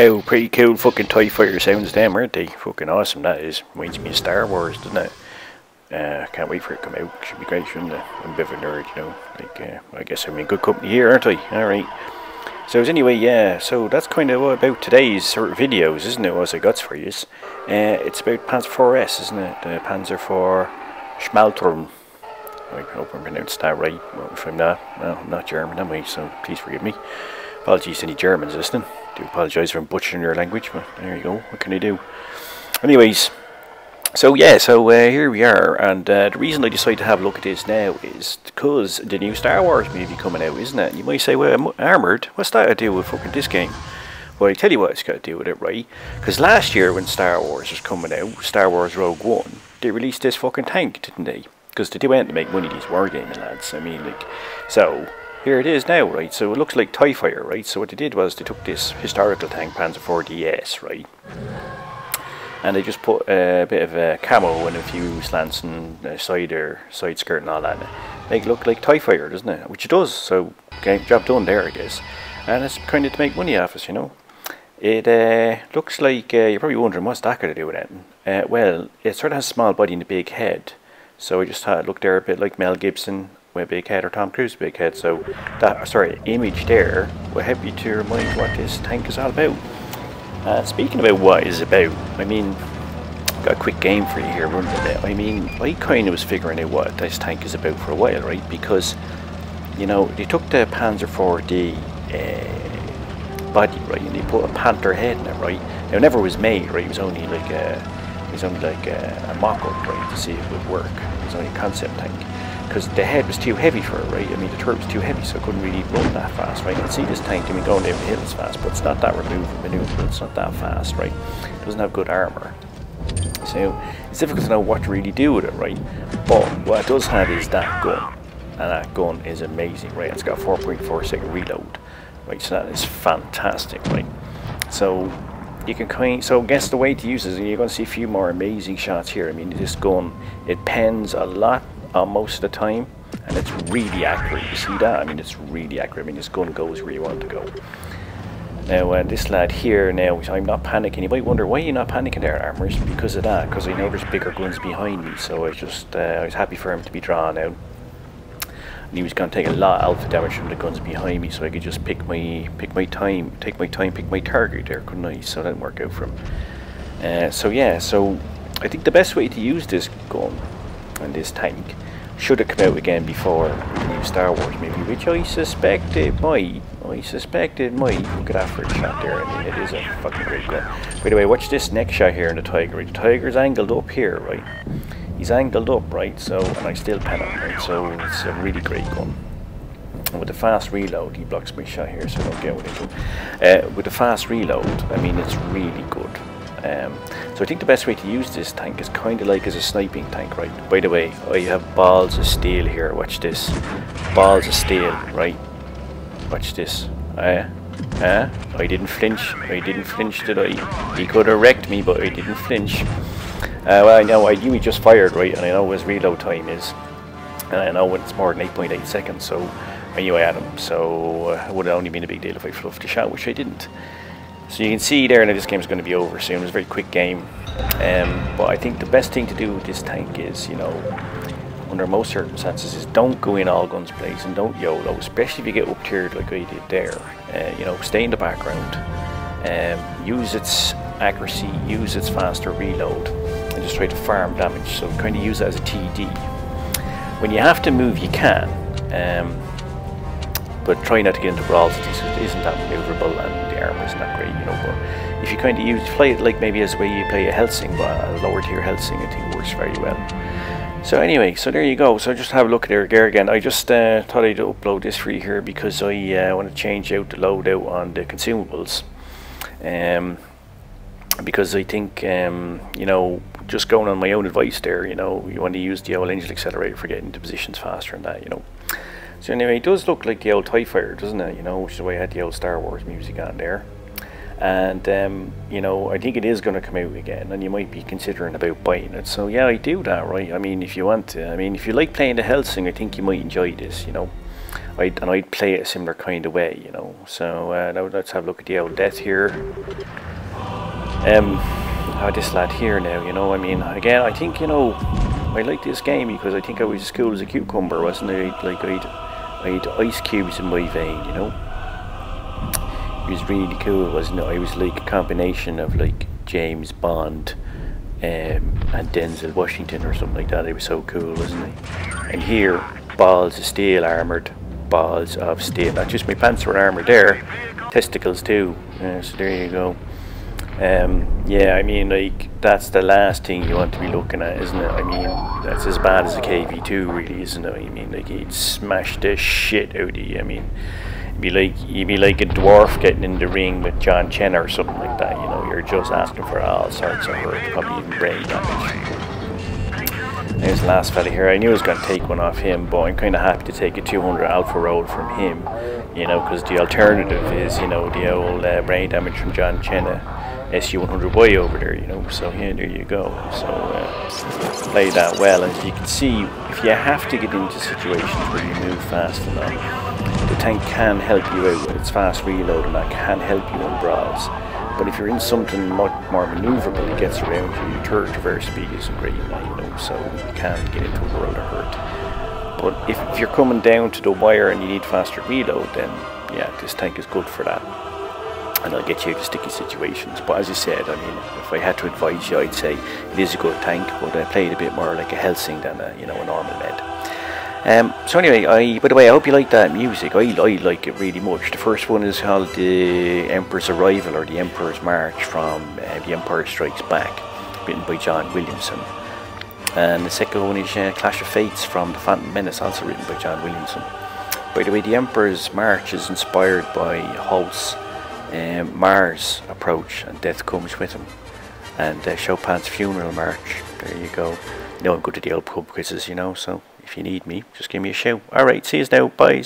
Wow, pretty cool fucking TIE fighter sounds them, aren't they? Fucking awesome that is. Reminds me of Star Wars, doesn't it? Can't wait for it to come out. Should be great, shouldn't it? I'm a bit of a nerd, you know. Like, I guess I'm in good company here, aren't I? Alright. So anyway, yeah, so that's kind of about today's sort of videos, isn't it? What I got for you. It's about Panzer 4S, isn't it? The Panzer 4 Schmalturm. I hope I pronounced that right. Well, if I'm not, well, I'm not German, am I? So please forgive me. Apologies to any Germans listening. I do apologise for butchering your language, but there you go. What can I do? Anyways, so yeah, so here we are, and the reason I decided to have a look at this now is because the new Star Wars movie coming out, isn't it? And you might say, well, Armoured, what's that to do with fucking this game? Well, I tell you what it's got to do with it, right? Because last year when Star Wars was coming out, Star Wars Rogue One, they released this fucking tank, didn't they? Because they do want to make money, these wargaming lads. I mean, like, so here it is now, right? So it looks like TIE Fighter, right? So what they did was they took this historical tank, Panzer 4DS, right? And they just put a bit of a camo and a few slants and side skirt and all that. Make it look like TIE Fighter, doesn't it? Which it does. So, okay, job done there, I guess. And it's kind of to make money off us, you know. It looks like, you're probably wondering, what's that got to do with it? Well, it sort of has a small body and a big head. So I just thought it looked there a bit like Mel Gibson with a big head, or Tom Cruise with a big head. So that, sorry, image there will help you to remind what this tank is all about. Speaking about what it's about, I mean, got a quick game for you here, running a bit. I mean, I kind of was figuring out what this tank is about for a while, right? Because, you know, they took the Panzer 4D body, right, and they put a Panther head in it, right? Now, it never was made, right? It was only like a mock-up, right, to see if it would work. It was only a concept tank. Because the head was too heavy for it, right? I mean, the turret was too heavy, so it couldn't really run that fast, right? You can see this tank, I mean, going down the hills fast, but it's not that maneuverable, it's not that fast, right? It doesn't have good armour. So, it's difficult to know what to really do with it, right? But what it does have is that gun. And that gun is amazing, right? It's got 4.4 second reload, right? So that is fantastic, right? So, you can so I guess the way to use it is you're going to see a few more amazing shots here. I mean, this gun, it pens a lot most of the time, and it's really accurate. You see that? I mean, it's really accurate. I mean, this gun goes where you want to go. Now, this lad here, now, I'm not panicking. You might wonder, why are you not panicking there, Armours? Because of that, because I know there's bigger guns behind me, so I just, I was happy for him to be drawn out. And he was going to take a lot of alpha damage from the guns behind me, so I could just take my time, pick my target there, couldn't I? So that didn't work out for him. So yeah, so I think the best way to use this gun and this tank should have come out again before the new Star Wars movie, which I suspect it might. Look at that first shot there. I mean, it is a fucking great gun. By the way, watch this next shot here in the Tiger. Right? The Tiger's angled up here, right? He's angled up, right? So, and I still pen him, right? So it's a really great gun. And with the fast reload, he blocks my shot here, so I don't get what I do. With the fast reload, I mean, it's really good. So I think the best way to use this tank is kind of like as a sniping tank, right? By the way, I have balls of steel here. Watch this. Balls of steel, right? Watch this. I didn't flinch. Did I? He could have wrecked me, but I didn't flinch. Well, I know, I knew he just fired, right? And I know what his reload time is. And I know when it's more than 8.8 seconds, so I knew I had him. So it would have only been a big deal if I fluffed the shot, which I didn't. So you can see there now this game is going to be over soon. It's a very quick game. But I think the best thing to do with this tank is, you know, under most circumstances, is don't go in all guns blazing, don't YOLO, especially if you get up tiered like I did there. You know, stay in the background. Use its accuracy, use its faster reload, and just try to farm damage. So kind of use it as a TD. When you have to move, you can. But try not to get into brawls. It isn't that maneuverable, and the armor isn't that great, you know. But if you kind of play it like maybe as the way you play a Helsing, but a lower tier Helsing, I think it works very well. So anyway, so there you go. So just have a look at it there again. I just thought I'd upload this for you here because I want to change out the loadout on the consumables. Because I think, you know, just going on my own advice there, you know, you want to use the old engine accelerator for getting into positions faster and that, you know. So anyway, it does look like the old TIE Fighter, doesn't it? You know, which is why I had the old Star Wars music on there. And, you know, I think it is going to come out again, and you might be considering about buying it. So yeah, I do that, right? I mean, if you want to, I mean, if you like playing the Helsing, I think you might enjoy this, you know. I'd play it a similar kind of way, you know. So now let's have a look at the old death here. How this lad here now, you know. I mean, again, I think, you know, I like this game because I think I was as cool as a cucumber, wasn't I? Like I'd ice cubes in my vein, you know. It was really cool, wasn't it? I was like a combination of like James Bond and Denzel Washington or something like that. It was so cool, wasn't it? And here, balls of steel, armoured balls of steel. Not just my pants were armoured there, testicles too. So there you go. Yeah, I mean, like, that's the last thing you want to be looking at, isn't it? I mean, that's as bad as a KV2, really, isn't it? I mean, like, he'd smash the shit out of you. I mean, you'd be like a dwarf getting in the ring with Jon Cena or something like that, you know. You're just asking for all sorts of hurt, probably even brain damage. There's the last fella here. I knew I was going to take one off him, but I'm kind of happy to take a 200 Alpha Roll from him, you know, because the alternative is, you know, the old brain damage from Jon Cena. SU100Y over there, you know, so yeah, there you go. So play that well. As you can see, if you have to get into situations where you move fast enough, the tank can help you out with its fast reload, and that can help you in brawls. But if you're in something much more manoeuvrable that gets around you, your turret traverse speed isn't great, you know, so you can get into a world of hurt. But if you're coming down to the wire and you need faster reload, then yeah, this tank is good for that. And I'll get you out of sticky situations. But as I said, I mean, if I had to advise you, I'd say it is a good tank, but I play it a bit more like a Helsing than a, you know, a normal med. So anyway, by the way, I hope you like that music. I like it really much. The first one is called The Emperor's Arrival, or The Emperor's March, from The Empire Strikes Back, written by John Williamson. And the second one is Clash of Fates from The Phantom Menace, also written by John Williamson. By the way, The Emperor's March is inspired by Holst's Mars approach, and death comes with him, and Chopin's Funeral March. There you go. You know I'm good at the old pub quizzes, you know, so if you need me, just give me a shout. Alright, see you now. Bye.